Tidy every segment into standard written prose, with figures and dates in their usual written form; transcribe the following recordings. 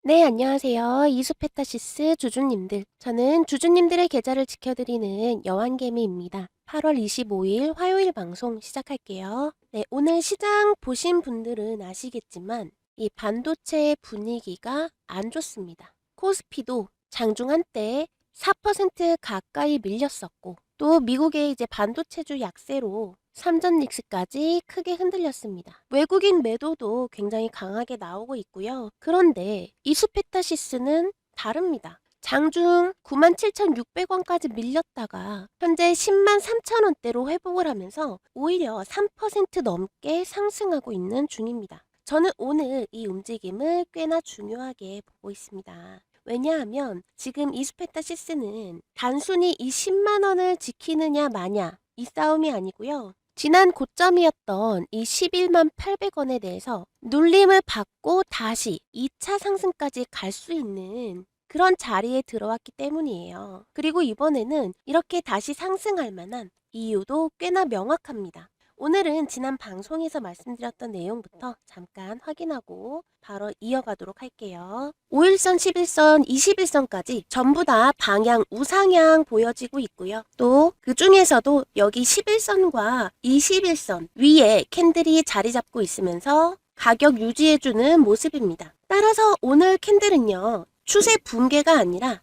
네, 안녕하세요. 이수페타시스 주주님들. 저는 주주님들의 계좌를 지켜드리는 여왕개미입니다. 8월 25일 화요일 방송 시작할게요. 네, 오늘 시장 보신 분들은 아시겠지만 이 반도체 분위기가 안 좋습니다. 코스피도 장중 한때 4% 가까이 밀렸었고 또 미국의 이제 반도체주 약세로 삼전 닉스까지 크게 흔들렸습니다. 외국인 매도도 굉장히 강하게 나오고 있고요. 그런데 이수페타시스는 다릅니다. 장중 97,600원까지 밀렸다가 현재 10만 3천원대로 회복을 하면서 오히려 3% 넘게 상승하고 있는 중입니다. 저는 오늘 이 움직임을 꽤나 중요하게 보고 있습니다. 왜냐하면 지금 이수페타시스는 단순히 이 10만 원을 지키느냐 마냐 이 싸움이 아니고요. 지난 고점이었던 이 11만 800원에 대해서 눌림을 받고 다시 2차 상승까지 갈 수 있는 그런 자리에 들어왔기 때문이에요. 그리고 이번에는 이렇게 다시 상승할 만한 이유도 꽤나 명확합니다. 오늘은 지난 방송에서 말씀드렸던 내용부터 잠깐 확인하고 바로 이어가도록 할게요. 5일선, 11선, 21선까지 전부 다 방향 우상향 보여지고 있고요. 또 그 중에서도 여기 11선과 21선 위에 캔들이 자리 잡고 있으면서 가격 유지해주는 모습입니다. 따라서 오늘 캔들은요. 추세 붕괴가 아니라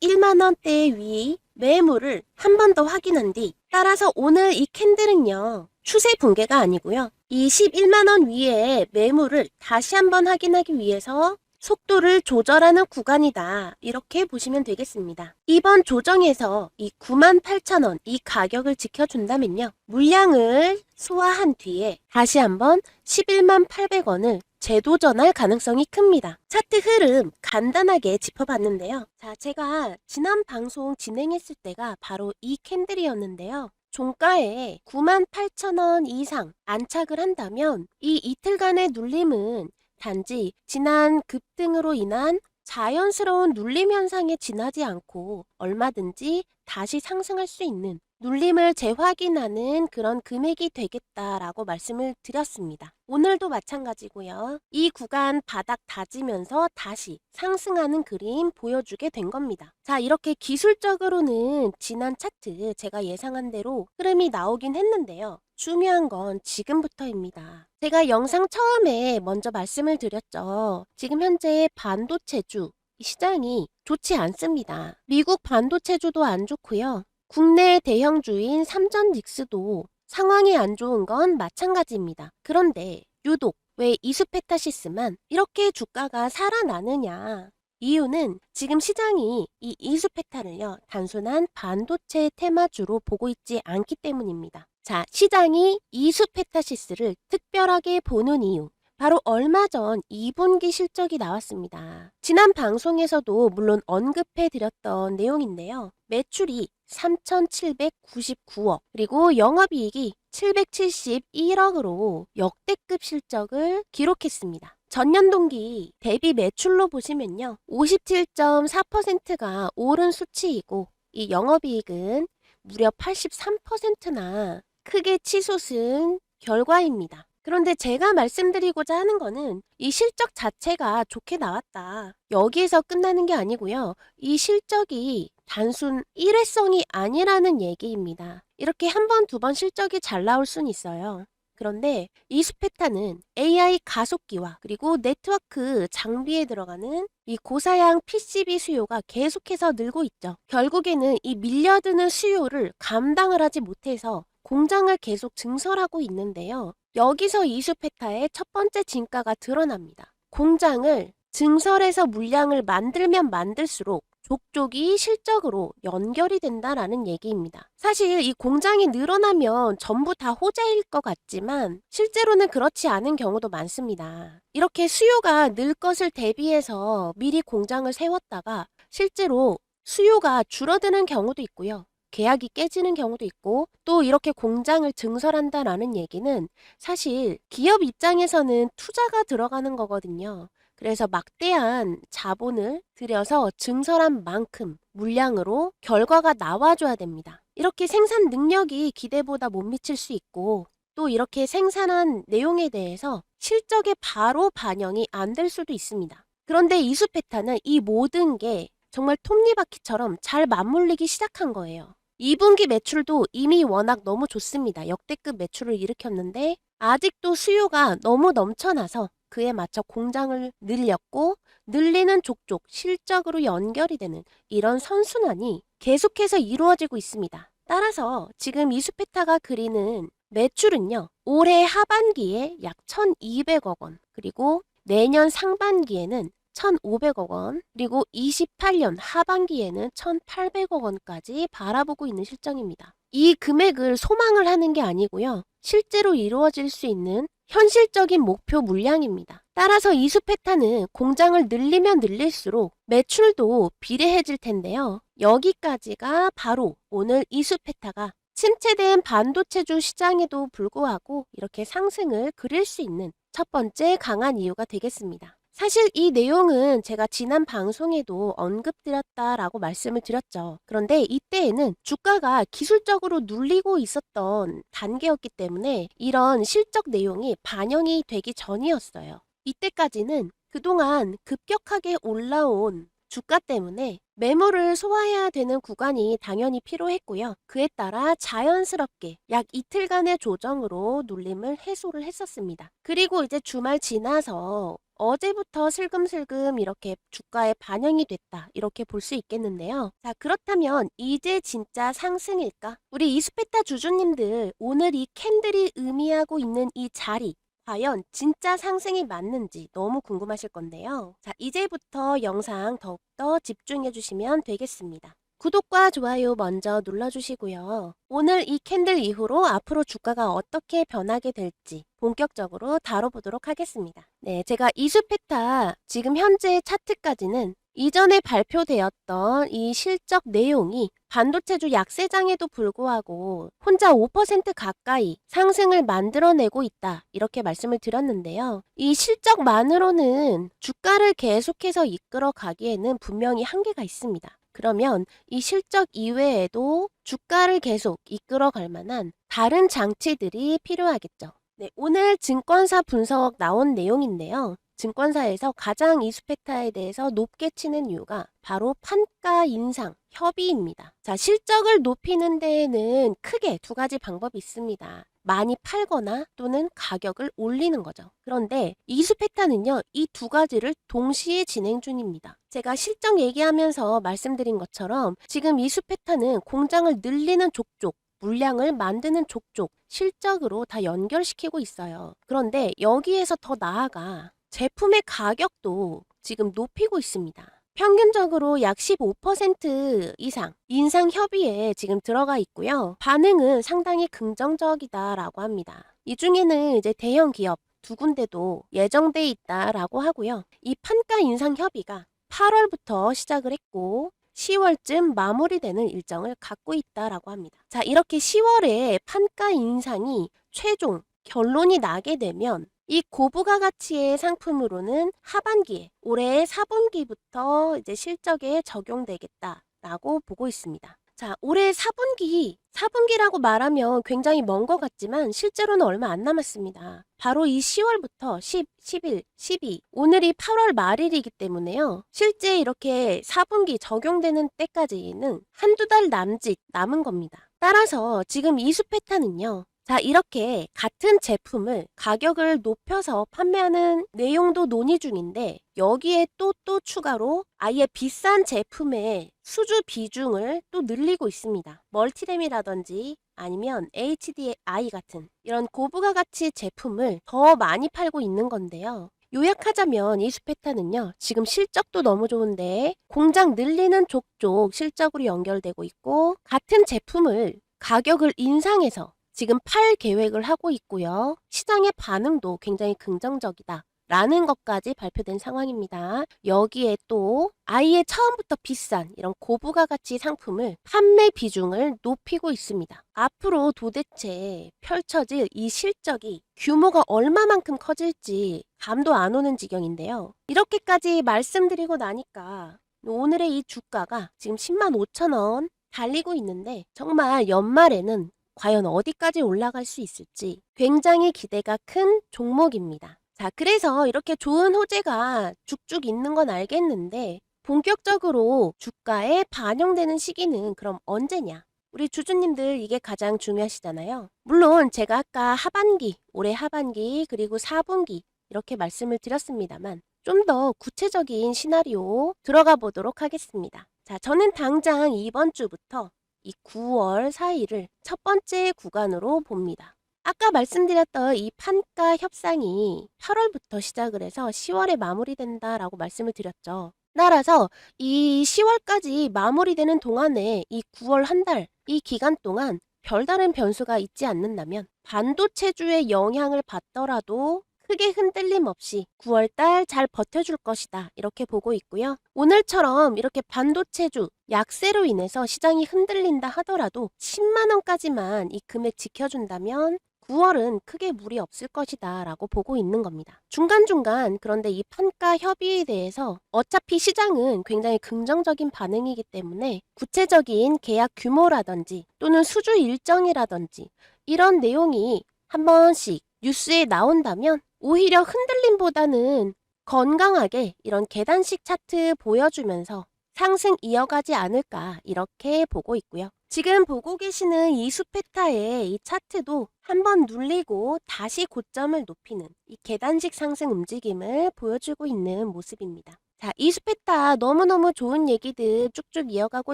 21만원대 위 매물을 한 번 더 확인한 뒤 따라서 오늘 이 캔들은요. 추세 붕괴가 아니고요. 이 11만원 위에 매물을 다시 한번 확인하기 위해서 속도를 조절하는 구간이다. 이렇게 보시면 되겠습니다. 이번 조정에서 이 98,000원 이 가격을 지켜준다면요. 물량을 소화한 뒤에 다시 한번 11만 800원을 재도전할 가능성이 큽니다. 차트 흐름 간단하게 짚어봤는데요. 자, 제가 지난 방송 진행했을 때가 바로 이 캔들이었는데요. 종가에 98,000원 이상 안착을 한다면 이 이틀간의 눌림은 단지 지난 급등으로 인한 자연스러운 눌림 현상에 지나지 않고 얼마든지 다시 상승할 수 있는 눌림을 재확인하는 그런 금액이 되겠다라고 말씀을 드렸습니다. 오늘도 마찬가지고요. 이 구간 바닥 다지면서 다시 상승하는 그림 보여주게 된 겁니다. 자, 이렇게 기술적으로는 지난 차트 제가 예상한 대로 흐름이 나오긴 했는데요. 중요한 건 지금부터입니다. 제가 영상 처음에 먼저 말씀을 드렸죠. 지금 현재 반도체주 시장이 좋지 않습니다. 미국 반도체주도 안 좋고요. 국내 대형주인 삼전 닉스도 상황이 안 좋은 건 마찬가지입니다. 그런데 유독 왜 이수페타시스만 이렇게 주가가 살아나느냐? 이유는 지금 시장이 이 이수페타를요, 단순한 반도체 테마주로 보고 있지 않기 때문입니다. 자, 시장이 이수페타시스를 특별하게 보는 이유. 바로 얼마 전 2분기 실적이 나왔습니다. 지난 방송에서도 물론 언급해 드렸던 내용인데요. 매출이 3,799억, 그리고 영업이익이 771억으로 역대급 실적을 기록했습니다. 전년 동기 대비 매출로 보시면요. 57.4%가 오른 수치이고 이 영업이익은 무려 83%나 크게 치솟은 결과입니다. 그런데 제가 말씀드리고자 하는 거는 이 실적 자체가 좋게 나왔다. 여기에서 끝나는 게 아니고요. 이 실적이 단순 일회성이 아니라는 얘기입니다. 이렇게 한 번, 두 번 실적이 잘 나올 수는 있어요. 그런데 이수페타는 AI 가속기와 그리고 네트워크 장비에 들어가는 이 고사양 PCB 수요가 계속해서 늘고 있죠. 결국에는 이 밀려드는 수요를 감당을 하지 못해서 공장을 계속 증설하고 있는데요. 여기서 이수페타의 첫 번째 진가가 드러납니다. 공장을 증설해서 물량을 만들면 만들수록 족족이 실적으로 연결이 된다라는 얘기입니다. 사실 이 공장이 늘어나면 전부 다 호재일 것 같지만 실제로는 그렇지 않은 경우도 많습니다. 이렇게 수요가 늘 것을 대비해서 미리 공장을 세웠다가 실제로 수요가 줄어드는 경우도 있고요. 계약이 깨지는 경우도 있고 또 이렇게 공장을 증설한다라는 얘기는 사실 기업 입장에서는 투자가 들어가는 거거든요. 그래서 막대한 자본을 들여서 증설한 만큼 물량으로 결과가 나와줘야 됩니다. 이렇게 생산 능력이 기대보다 못 미칠 수 있고 또 이렇게 생산한 내용에 대해서 실적에 바로 반영이 안 될 수도 있습니다. 그런데 이수페타는 이 모든 게 정말 톱니바퀴처럼 잘 맞물리기 시작한 거예요. 2분기 매출도 이미 워낙 너무 좋습니다. 역대급 매출을 일으켰는데 아직도 수요가 너무 넘쳐나서 그에 맞춰 공장을 늘렸고 늘리는 족족 실적으로 연결이 되는 이런 선순환이 계속해서 이루어지고 있습니다. 따라서 지금 이수페타가 그리는 매출은요, 올해 하반기에 약 1,200억 원, 그리고 내년 상반기에는 1,500억 원, 그리고 28년 하반기에는 1,800억 원까지 바라보고 있는 실정입니다. 이 금액을 소망을 하는 게 아니고요. 실제로 이루어질 수 있는 현실적인 목표 물량입니다. 따라서 이수페타는 공장을 늘리면 늘릴수록 매출도 비례해질 텐데요. 여기까지가 바로 오늘 이수페타가 침체된 반도체주 시장에도 불구하고 이렇게 상승을 그릴 수 있는 첫 번째 강한 이유가 되겠습니다. 사실 이 내용은 제가 지난 방송에도 언급드렸다라고 말씀을 드렸죠. 그런데 이때에는 주가가 기술적으로 눌리고 있었던 단계였기 때문에 이런 실적 내용이 반영이 되기 전이었어요. 이때까지는 그동안 급격하게 올라온 주가 때문에 매물을 소화해야 되는 구간이 당연히 필요했고요. 그에 따라 자연스럽게 약 이틀간의 조정으로 눌림을 해소를 했었습니다. 그리고 이제 주말 지나서 어제부터 슬금슬금 이렇게 주가에 반영이 됐다, 이렇게 볼 수 있겠는데요. 자, 그렇다면 이제 진짜 상승일까? 우리 이수페타 주주님들, 오늘 이 캔들이 의미하고 있는 이 자리, 과연 진짜 상승이 맞는지 너무 궁금하실 건데요. 자, 이제부터 영상 더욱더 집중해 주시면 되겠습니다. 구독과 좋아요 먼저 눌러주시고요. 오늘 이 캔들 이후로 앞으로 주가가 어떻게 변하게 될지 본격적으로 다뤄보도록 하겠습니다. 네, 제가 이수페타 지금 현재 차트까지는 이전에 발표되었던 이 실적 내용이 반도체주 약세장에도 불구하고 혼자 5% 가까이 상승을 만들어내고 있다, 이렇게 말씀을 드렸는데요. 이 실적만으로는 주가를 계속해서 이끌어 가기에는 분명히 한계가 있습니다. 그러면 이 실적 이외에도 주가를 계속 이끌어 갈 만한 다른 장치들이 필요하겠죠. 네, 오늘 증권사 분석 나온 내용인데요. 증권사에서 가장 이수페타에 대해서 높게 치는 이유가 바로 판가 인상 협의입니다. 자, 실적을 높이는 데에는 크게 두 가지 방법이 있습니다. 많이 팔거나 또는 가격을 올리는 거죠. 그런데 이수페타는요, 이 두 가지를 동시에 진행 중입니다. 제가 실적 얘기하면서 말씀드린 것처럼 지금 이수페타는 공장을 늘리는 족족, 물량을 만드는 족족, 실적으로 다 연결시키고 있어요. 그런데 여기에서 더 나아가 제품의 가격도 지금 높이고 있습니다. 평균적으로 약 15% 이상 인상 협의에 지금 들어가 있고요. 반응은 상당히 긍정적이다라고 합니다. 이 중에는 이제 대형 기업 두 군데도 예정돼 있다라고 하고요. 이 판가 인상 협의가 8월부터 시작을 했고 10월쯤 마무리되는 일정을 갖고 있다라고 합니다. 자, 이렇게 10월에 판가 인상이 최종 결론이 나게 되면 이 고부가 가치의 상품으로는 하반기에 올해 4분기부터 이제 실적에 적용되겠다라고 보고 있습니다. 자, 올해 4분기라고 말하면 굉장히 먼 것 같지만 실제로는 얼마 안 남았습니다. 바로 이 10월부터 10, 11, 12, 오늘이 8월 말일이기 때문에요. 실제 이렇게 4분기 적용되는 때까지는 한두 달 남짓 남은 겁니다. 따라서 지금 이수페타는요. 자, 이렇게 같은 제품을 가격을 높여서 판매하는 내용도 논의 중인데 여기에 또 추가로 아예 비싼 제품의 수주 비중을 또 늘리고 있습니다. 멀티램이라든지 아니면 HDI 같은 이런 고부가 가치 제품을 더 많이 팔고 있는 건데요. 요약하자면 이수페타는요, 지금 실적도 너무 좋은데 공장 늘리는 족족 실적으로 연결되고 있고 같은 제품을 가격을 인상해서 지금 팔 계획을 하고 있고요. 시장의 반응도 굉장히 긍정적이다 라는 것까지 발표된 상황입니다. 여기에 또 아예 처음부터 비싼 이런 고부가 가치 상품을 판매 비중을 높이고 있습니다. 앞으로 도대체 펼쳐질 이 실적이 규모가 얼마만큼 커질지 감도 안 오는 지경인데요. 이렇게까지 말씀드리고 나니까 오늘의 이 주가가 지금 10만 5천 원 달리고 있는데 정말 연말에는 과연 어디까지 올라갈 수 있을지 굉장히 기대가 큰 종목입니다. 자, 그래서 이렇게 좋은 호재가 쭉쭉 있는 건 알겠는데 본격적으로 주가에 반영되는 시기는 그럼 언제냐? 우리 주주님들 이게 가장 중요하시잖아요. 물론 제가 아까 하반기, 올해 하반기 그리고 4분기 이렇게 말씀을 드렸습니다만 좀 더 구체적인 시나리오 들어가 보도록 하겠습니다. 자, 저는 당장 이번 주부터 이 9월 4일을 첫 번째 구간으로 봅니다. 아까 말씀드렸던 이 판가 협상이 8월부터 시작을 해서 10월에 마무리된다라고 말씀을 드렸죠. 따라서 이 10월까지 마무리되는 동안에 이 9월 한 달, 이 기간 동안 별다른 변수가 있지 않는다면 반도체주의 영향을 받더라도 크게 흔들림 없이 9월달 잘 버텨줄 것이다. 이렇게 보고 있고요. 오늘처럼 이렇게 반도체주 약세로 인해서 시장이 흔들린다 하더라도 10만 원까지만 이 금액 지켜준다면 9월은 크게 무리 없을 것이다 라고 보고 있는 겁니다. 중간중간 그런데 이 판가 협의에 대해서 어차피 시장은 굉장히 긍정적인 반응이기 때문에 구체적인 계약 규모라든지 또는 수주 일정이라든지 이런 내용이 한 번씩 뉴스에 나온다면 오히려 흔들림보다는 건강하게 이런 계단식 차트 보여주면서 상승 이어가지 않을까 이렇게 보고 있고요. 지금 보고 계시는 이 수페타의 이 차트도 한번 눌리고 다시 고점을 높이는 이 계단식 상승 움직임을 보여주고 있는 모습입니다. 자, 이 수페타 너무너무 좋은 얘기들 쭉쭉 이어가고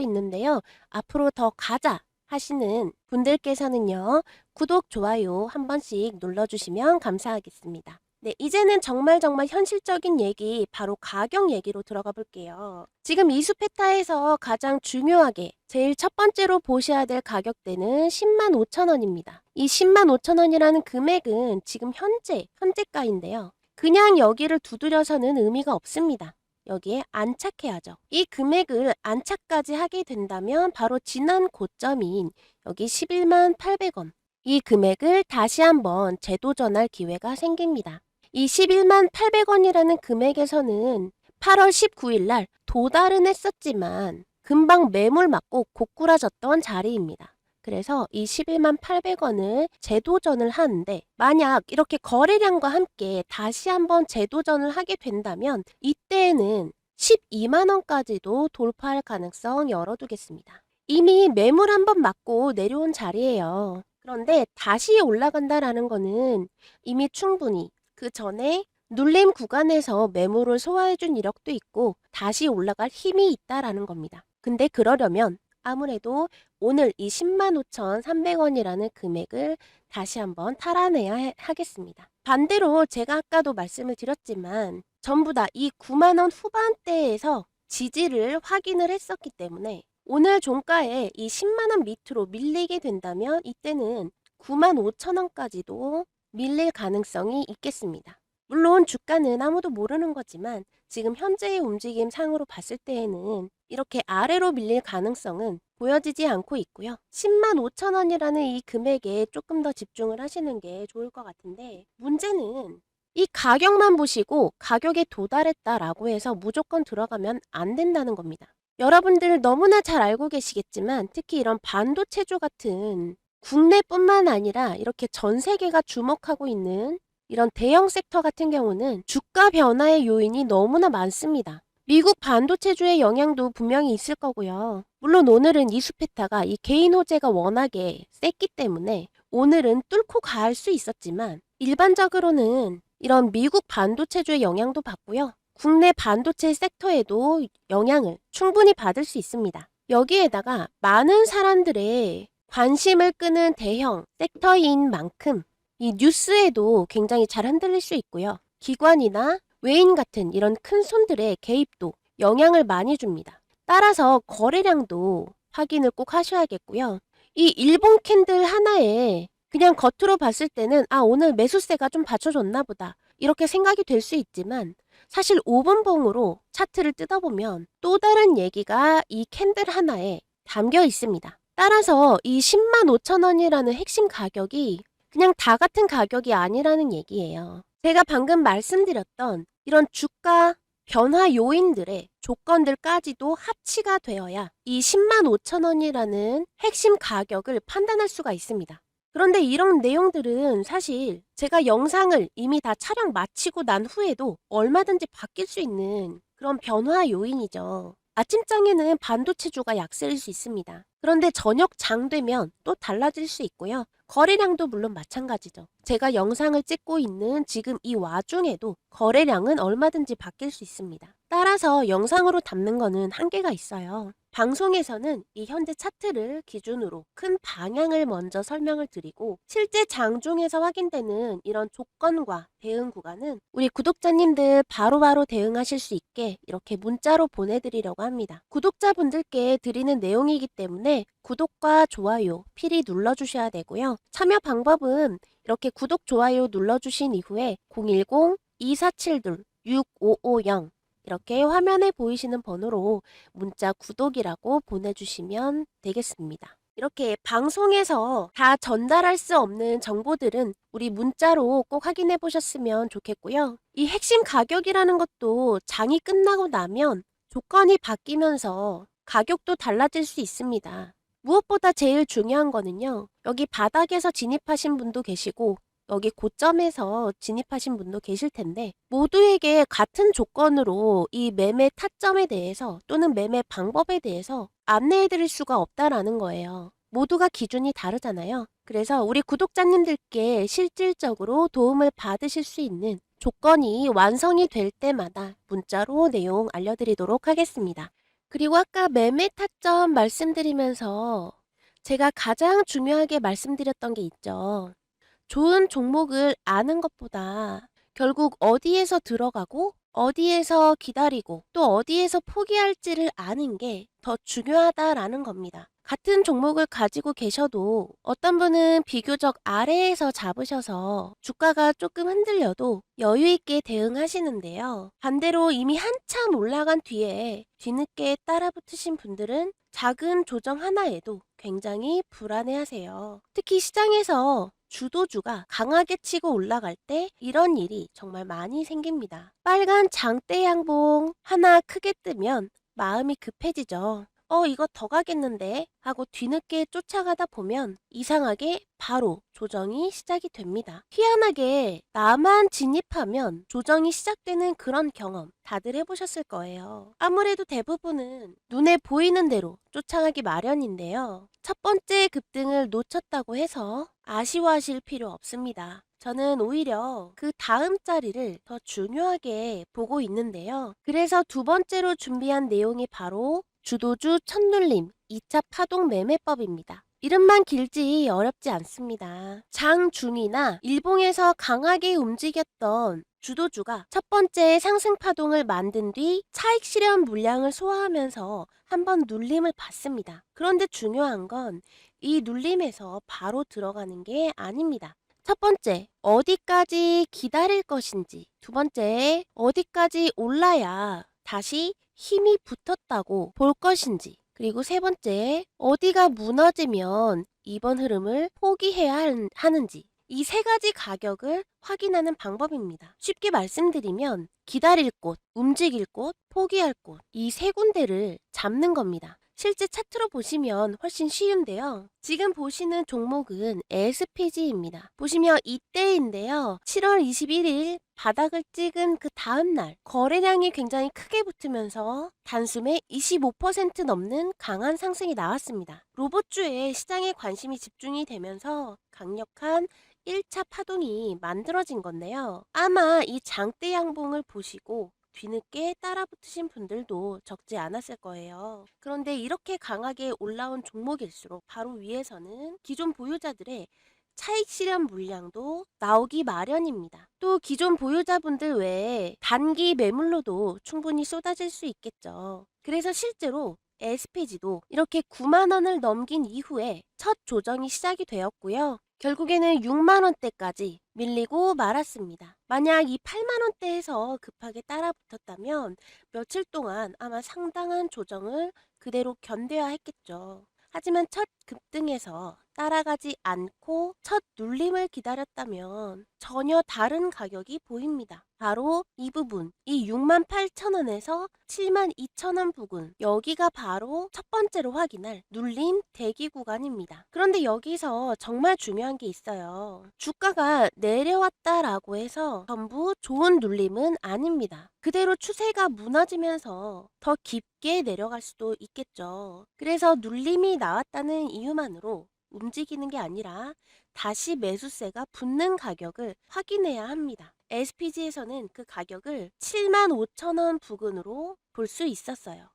있는데요. 앞으로 더 가자 하시는 분들께서는요. 구독, 좋아요 한 번씩 눌러주시면 감사하겠습니다. 네, 이제는 정말 현실적인 얘기, 바로 가격 얘기로 들어가 볼게요. 지금 이수페타에서 가장 중요하게 제일 첫 번째로 보셔야 될 가격대는 10만 5천 원입니다. 이 10만 5천 원이라는 금액은 지금 현재가인데요. 그냥 여기를 두드려서는 의미가 없습니다. 여기에 안착해야죠. 이 금액을 안착까지 하게 된다면 바로 지난 고점인 여기 11만 800원. 이 금액을 다시 한번 재도전할 기회가 생깁니다. 이 11만 800원이라는 금액에서는 8월 19일 날 도달은 했었지만 금방 매물 맞고 고꾸라졌던 자리입니다. 그래서 이 11만 800원을 재도전을 하는데 만약 이렇게 거래량과 함께 다시 한번 재도전을 하게 된다면 이때에는 12만 원까지도 돌파할 가능성 열어두겠습니다. 이미 매물 한번 맞고 내려온 자리예요. 그런데 다시 올라간다라는 거는 이미 충분히 그 전에 눌림 구간에서 매물을 소화해준 이력도 있고 다시 올라갈 힘이 있다라는 겁니다. 근데 그러려면 아무래도 오늘 이 10만 5,300원이라는 금액을 다시 한번 탈환해야 하겠습니다. 반대로 제가 아까도 말씀을 드렸지만 전부 다 이 9만 원 후반대에서 지지를 확인을 했었기 때문에 오늘 종가에 이 10만 원 밑으로 밀리게 된다면 이때는 9만 5천 원까지도 밀릴 가능성이 있겠습니다. 물론 주가는 아무도 모르는 거지만 지금 현재의 움직임 상으로 봤을 때에는 이렇게 아래로 밀릴 가능성은 보여지지 않고 있고요. 10만 5천 원이라는 이 금액에 조금 더 집중을 하시는 게 좋을 것 같은데 문제는 이 가격만 보시고 가격에 도달했다라고 해서 무조건 들어가면 안 된다는 겁니다. 여러분들 너무나 잘 알고 계시겠지만 특히 이런 반도체주 같은 국내뿐만 아니라 이렇게 전 세계가 주목하고 있는 이런 대형 섹터 같은 경우는 주가 변화의 요인이 너무나 많습니다. 미국 반도체주의 영향도 분명히 있을 거고요. 물론 오늘은 이수페타가 이 개인 호재가 워낙에 셌기 때문에 오늘은 뚫고 갈 수 있었지만 일반적으로는 이런 미국 반도체주의 영향도 받고요. 국내 반도체 섹터에도 영향을 충분히 받을 수 있습니다. 여기에다가 많은 사람들의 관심을 끄는 대형 섹터인 만큼 이 뉴스에도 굉장히 잘 흔들릴 수 있고요. 기관이나 외인 같은 이런 큰 손들의 개입도 영향을 많이 줍니다. 따라서 거래량도 확인을 꼭 하셔야겠고요. 이 일본 캔들 하나에 그냥 겉으로 봤을 때는 오늘 매수세가 좀 받쳐줬나 보다 이렇게 생각이 될 수 있지만 사실 5분봉으로 차트를 뜯어보면 또 다른 얘기가 이 캔들 하나에 담겨 있습니다. 따라서 이 10만 5천 원이라는 핵심 가격이 그냥 다 같은 가격이 아니라는 얘기예요. 제가 방금 말씀드렸던 이런 주가 변화 요인들의 조건들까지도 합치가 되어야 이 10만 5천 원이라는 핵심 가격을 판단할 수가 있습니다. 그런데 이런 내용들은 사실 제가 영상을 이미 다 촬영 마치고 난 후에도 얼마든지 바뀔 수 있는 그런 변화 요인이죠. 아침장에는 반도체주가 약세일 수 있습니다. 그런데 저녁 장 되면 또 달라질 수 있고요. 거래량도 물론 마찬가지죠. 제가 영상을 찍고 있는 지금 이 와중에도 거래량은 얼마든지 바뀔 수 있습니다. 따라서 영상으로 담는 거는 한계가 있어요. 방송에서는 이 현재 차트를 기준으로 큰 방향을 먼저 설명을 드리고 실제 장중에서 확인되는 이런 조건과 대응 구간은 우리 구독자님들 바로바로 대응하실 수 있게 이렇게 문자로 보내드리려고 합니다. 구독자분들께 드리는 내용이기 때문에 구독과 좋아요 필히 눌러주셔야 되고요. 참여 방법은 이렇게 구독, 좋아요 눌러주신 이후에 010-2472-6550 이렇게 화면에 보이시는 번호로 문자 구독이라고 보내주시면 되겠습니다. 이렇게 방송에서 다 전달할 수 없는 정보들은 우리 문자로 꼭 확인해 보셨으면 좋겠고요. 이 핵심 가격이라는 것도 장이 끝나고 나면 조건이 바뀌면서 가격도 달라질 수 있습니다. 무엇보다 제일 중요한 거는요. 여기 바닥에서 진입하신 분도 계시고 여기 고점에서 진입하신 분도 계실 텐데 모두에게 같은 조건으로 이 매매 타점에 대해서 또는 매매 방법에 대해서 안내해 드릴 수가 없다라는 거예요. 모두가 기준이 다르잖아요. 그래서 우리 구독자님들께 실질적으로 도움을 받으실 수 있는 조건이 완성이 될 때마다 문자로 내용 알려드리도록 하겠습니다. 그리고 아까 매매 타점 말씀드리면서 제가 가장 중요하게 말씀드렸던 게 있죠. 좋은 종목을 아는 것보다 결국 어디에서 들어가고 어디에서 기다리고 또 어디에서 포기할지를 아는 게 더 중요하다라는 겁니다. 같은 종목을 가지고 계셔도 어떤 분은 비교적 아래에서 잡으셔서 주가가 조금 흔들려도 여유 있게 대응하시는데요. 반대로 이미 한참 올라간 뒤에 뒤늦게 따라붙으신 분들은 작은 조정 하나에도 굉장히 불안해하세요. 특히 시장에서 주도주가 강하게 치고 올라갈 때 이런 일이 정말 많이 생깁니다. 빨간 장대 양봉 하나 크게 뜨면 마음이 급해지죠. 이거 더 가겠는데 하고 뒤늦게 쫓아가다 보면 이상하게 바로 조정이 시작이 됩니다. 희한하게 나만 진입하면 조정이 시작되는 그런 경험 다들 해보셨을 거예요. 아무래도 대부분은 눈에 보이는 대로 쫓아가기 마련인데요. 첫 번째 급등을 놓쳤다고 해서 아쉬워하실 필요 없습니다. 저는 오히려 그 다음 자리를 더 중요하게 보고 있는데요. 그래서 두 번째로 준비한 내용이 바로 주도주 첫눌림 2차 파동 매매법입니다. 이름만 길지 어렵지 않습니다. 장중이나 일봉에서 강하게 움직였던 주도주가 첫 번째 상승 파동을 만든 뒤 차익 실현 물량을 소화하면서 한번 눌림을 받습니다. 그런데 중요한 건 이 눌림에서 바로 들어가는 게 아닙니다. 첫 번째, 어디까지 기다릴 것인지. 두 번째, 어디까지 올라야 다시 힘이 붙었다고 볼 것인지. 그리고 세 번째, 어디가 무너지면 이번 흐름을 포기해야 하는지. 이 세 가지 가격을 확인하는 방법입니다. 쉽게 말씀드리면 기다릴 곳, 움직일 곳, 포기할 곳, 이 세 군데를 잡는 겁니다. 실제 차트로 보시면 훨씬 쉬운데요. 지금 보시는 종목은 SPG입니다. 보시면 이때인데요. 7월 21일 바닥을 찍은 그 다음날 거래량이 굉장히 크게 붙으면서 단숨에 25% 넘는 강한 상승이 나왔습니다. 로봇주에 시장에 관심이 집중이 되면서 강력한 1차 파동이 만들어진 건데요. 아마 이 장대 양봉을 보시고 뒤늦게 따라붙으신 분들도 적지 않았을 거예요. 그런데 이렇게 강하게 올라온 종목일수록 바로 위에서는 기존 보유자들의 차익 실현 물량도 나오기 마련입니다. 또 기존 보유자분들 외에 단기 매물로도 충분히 쏟아질 수 있겠죠. 그래서 실제로 SPG도 이렇게 9만 원을 넘긴 이후에 첫 조정이 시작이 되었고요. 결국에는 6만 원대까지 밀리고 말았습니다. 만약 이 8만 원대에서 급하게 따라붙었다면 며칠 동안 아마 상당한 조정을 그대로 견뎌야 했겠죠. 하지만 첫 급등에서 따라가지 않고 첫 눌림을 기다렸다면 전혀 다른 가격이 보입니다. 바로 이 부분, 이 68,000원에서 72,000원 부근, 여기가 바로 첫 번째로 확인할 눌림 대기 구간입니다. 그런데 여기서 정말 중요한 게 있어요. 주가가 내려왔다라고 해서 전부 좋은 눌림은 아닙니다. 그대로 추세가 무너지면서 더 깊게 내려갈 수도 있겠죠. 그래서 눌림이 나왔다는 이유만으로 움직이는 게 아니라 다시 매수세가 붙는 가격을 확인해야 합니다. SPG에서는 그 가격을 75,000원 부근으로 볼 수 있었어요.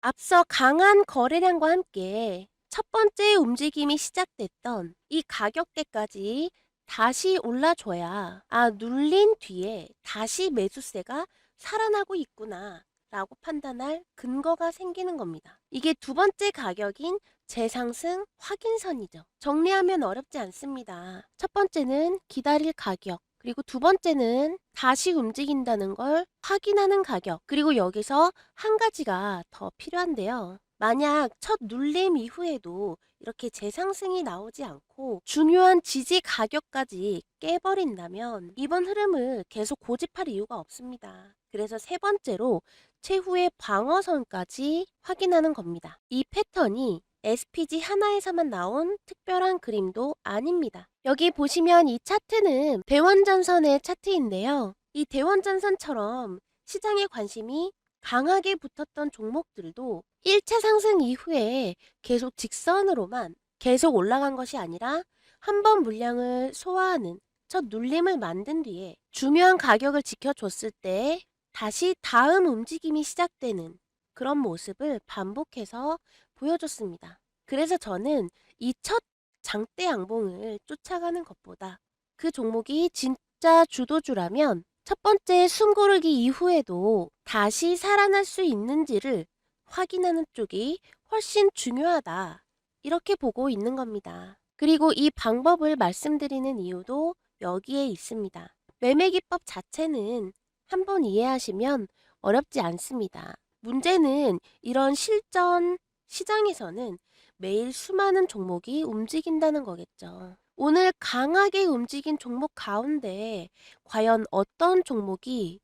앞서 강한 거래량과 함께 첫 번째 움직임이 시작됐던 이 가격대까지 다시 올라줘야 눌린 뒤에 다시 매수세가 살아나고 있구나 라고 판단할 근거가 생기는 겁니다. 이게 두 번째 가격인 재상승 확인선이죠. 정리하면 어렵지 않습니다. 첫 번째는 기다릴 가격, 그리고 두 번째는 다시 움직인다는 걸 확인하는 가격, 그리고 여기서 한 가지가 더 필요한데요. 만약 첫 눌림 이후에도 이렇게 재상승이 나오지 않고 중요한 지지 가격까지 깨버린다면 이번 흐름을 계속 고집할 이유가 없습니다. 그래서 세 번째로 최후의 방어선까지 확인하는 겁니다. 이 패턴이 SPG 하나에서만 나온 특별한 그림도 아닙니다. 여기 보시면 이 차트는 대원전선의 차트인데요. 이 대원전선처럼 시장의 관심이 강하게 붙었던 종목들도 1차 상승 이후에 계속 직선으로만 계속 올라간 것이 아니라 한 번 물량을 소화하는 첫 눌림을 만든 뒤에 중요한 가격을 지켜줬을 때 다시 다음 움직임이 시작되는 그런 모습을 반복해서 보여줬습니다. 그래서 저는 이 첫 장대 양봉을 쫓아가는 것보다 그 종목이 진짜 주도주라면 첫 번째 숨고르기 이후에도 다시 살아날 수 있는지를 확인하는 쪽이 훨씬 중요하다. 이렇게 보고 있는 겁니다. 그리고 이 방법을 말씀드리는 이유도 여기에 있습니다. 매매 기법 자체는 한번 이해하시면 어렵지 않습니다. 문제는 이런 실전 시장에서는 매일 수많은 종목이 움직인다는 거겠죠. 오늘 강하게 움직인 종목 가운데 과연 어떤 종목이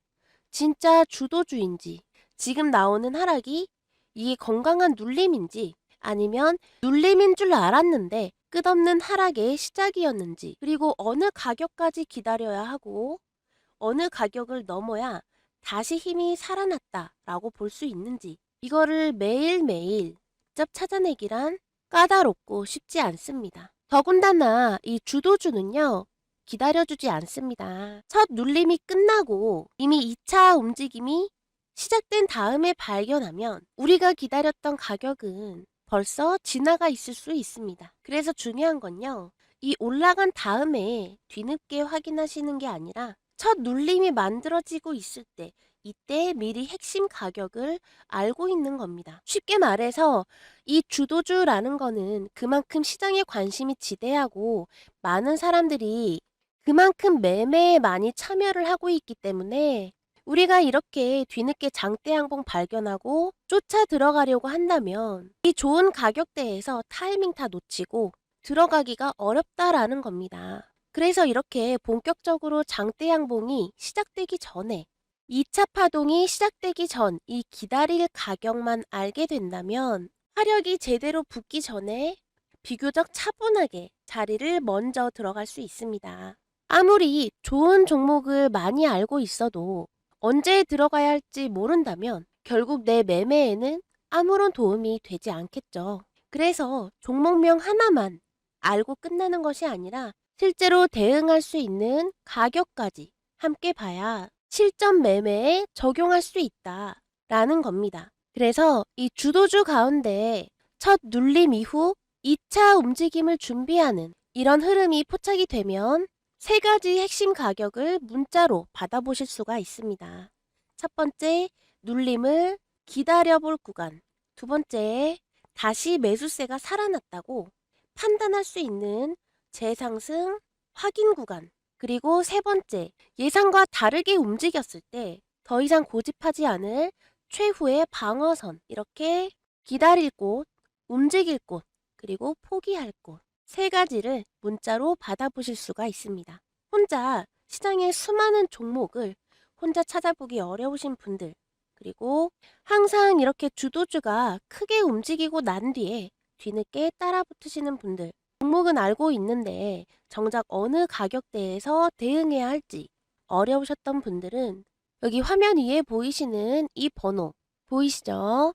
진짜 주도주인지, 지금 나오는 하락이 이게 건강한 눌림인지 아니면 눌림인 줄 알았는데 끝없는 하락의 시작이었는지, 그리고 어느 가격까지 기다려야 하고 어느 가격을 넘어야 다시 힘이 살아났다라고 볼 수 있는지, 이거를 매일매일 직접 찾아내기란 까다롭고 쉽지 않습니다. 더군다나 이 주도주는요, 기다려주지 않습니다. 첫 눌림이 끝나고 이미 2차 움직임이 시작된 다음에 발견하면 우리가 기다렸던 가격은 벌써 지나가 있을 수 있습니다. 그래서 중요한 건요, 이 올라간 다음에 뒤늦게 확인하시는 게 아니라 첫 눌림이 만들어지고 있을 때, 이때 미리 핵심 가격을 알고 있는 겁니다. 쉽게 말해서 이 주도주라는 거는 그만큼 시장에 관심이 지대하고 많은 사람들이 그만큼 매매에 많이 참여를 하고 있기 때문에 우리가 이렇게 뒤늦게 장대 양봉 발견하고 쫓아 들어가려고 한다면 이 좋은 가격대에서 타이밍 다 놓치고 들어가기가 어렵다라는 겁니다. 그래서 이렇게 본격적으로 장대 양봉이 시작되기 전에 2차 파동이 시작되기 전 이 기다릴 가격만 알게 된다면 화력이 제대로 붙기 전에 비교적 차분하게 자리를 먼저 들어갈 수 있습니다. 아무리 좋은 종목을 많이 알고 있어도 언제 들어가야 할지 모른다면 결국 내 매매에는 아무런 도움이 되지 않겠죠. 그래서 종목명 하나만 알고 끝나는 것이 아니라 실제로 대응할 수 있는 가격까지 함께 봐야 실전 매매에 적용할 수 있다라는 겁니다. 그래서 이 주도주 가운데 첫 눌림 이후 2차 움직임을 준비하는 이런 흐름이 포착이 되면 세 가지 핵심 가격을 문자로 받아보실 수가 있습니다. 첫 번째, 눌림을 기다려볼 구간. 두 번째, 다시 매수세가 살아났다고 판단할 수 있는 재상승 확인 구간. 그리고 세 번째, 예상과 다르게 움직였을 때 더 이상 고집하지 않을 최후의 방어선. 이렇게 기다릴 곳, 움직일 곳, 그리고 포기할 곳. 세 가지를 문자로 받아보실 수가 있습니다. 혼자 시장의 수많은 종목을 혼자 찾아보기 어려우신 분들, 그리고 항상 이렇게 주도주가 크게 움직이고 난 뒤에 뒤늦게 따라 붙으시는 분들, 종목은 알고 있는데 정작 어느 가격대에서 대응해야 할지 어려우셨던 분들은 여기 화면 위에 보이시는 이 번호 보이시죠?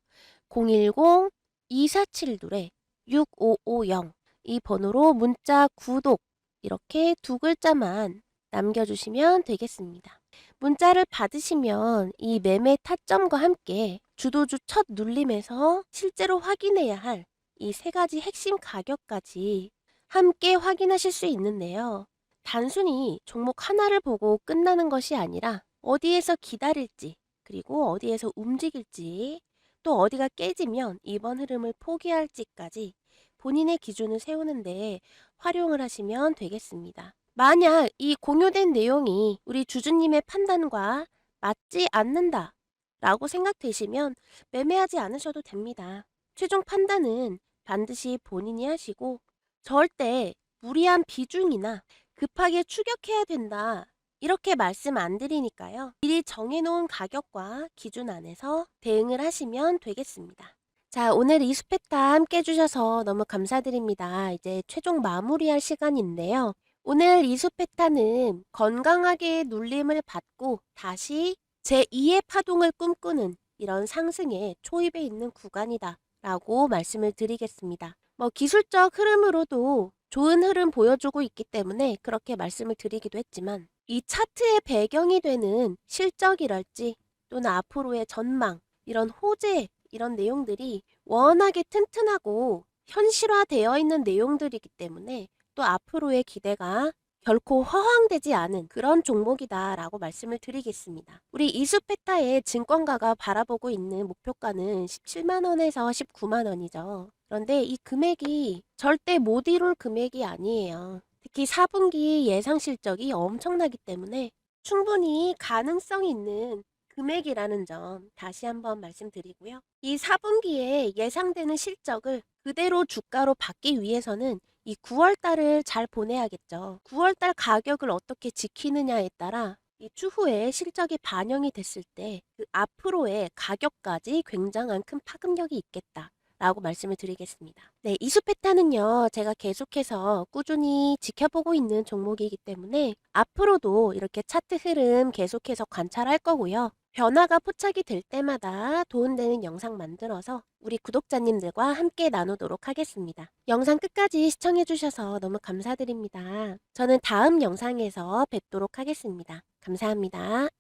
010-2472-6550 이 번호로 문자 구독 이렇게 두 글자만 남겨주시면 되겠습니다. 문자를 받으시면 이 매매 타점과 함께 주도주 첫 눌림에서 실제로 확인해야 할 이 세 가지 핵심 가격까지 함께 확인하실 수 있는데요. 단순히 종목 하나를 보고 끝나는 것이 아니라 어디에서 기다릴지, 그리고 어디에서 움직일지, 또 어디가 깨지면 이번 흐름을 포기할지까지 본인의 기준을 세우는데 활용을 하시면 되겠습니다. 만약 이 공유된 내용이 우리 주주님의 판단과 맞지 않는다 라고 생각되시면 매매하지 않으셔도 됩니다. 최종 판단은 반드시 본인이 하시고 절대 무리한 비중이나 급하게 추격해야 된다 이렇게 말씀 안 드리니까요. 미리 정해놓은 가격과 기준 안에서 대응을 하시면 되겠습니다. 자, 오늘 이수페타 함께 해주셔서 너무 감사드립니다. 이제 최종 마무리할 시간인데요. 오늘 이수페타는 건강하게 눌림을 받고 다시 제2의 파동을 꿈꾸는 이런 상승의 초입에 있는 구간이다 라고 말씀을 드리겠습니다. 기술적 흐름으로도 좋은 흐름 보여주고 있기 때문에 그렇게 말씀을 드리기도 했지만 이 차트의 배경이 되는 실적이랄지 또는 앞으로의 전망, 이런 호재, 이런 내용들이 워낙에 튼튼하고 현실화되어 있는 내용들이기 때문에 또 앞으로의 기대가 결코 허황되지 않은 그런 종목이다라고 말씀을 드리겠습니다. 우리 이수페타의 증권가가 바라보고 있는 목표가는 17만 원에서 19만 원이죠. 그런데 이 금액이 절대 못 이룰 금액이 아니에요. 특히 4분기 예상 실적이 엄청나기 때문에 충분히 가능성 있는 금액이라는 점 다시 한번 말씀드리고요. 이 4분기에 예상되는 실적을 그대로 주가로 받기 위해서는 이 9월 달을 잘 보내야겠죠. 9월 달 가격을 어떻게 지키느냐에 따라 이 추후에 실적이 반영이 됐을 때 그 앞으로의 가격까지 굉장한 큰 파급력이 있겠다. 라고 말씀을 드리겠습니다. 네, 이수페타는요, 제가 계속해서 꾸준히 지켜보고 있는 종목이기 때문에 앞으로도 이렇게 차트 흐름 계속해서 관찰할 거고요. 변화가 포착이 될 때마다 도움되는 영상 만들어서 우리 구독자님들과 함께 나누도록 하겠습니다. 영상 끝까지 시청해주셔서 너무 감사드립니다. 저는 다음 영상에서 뵙도록 하겠습니다. 감사합니다.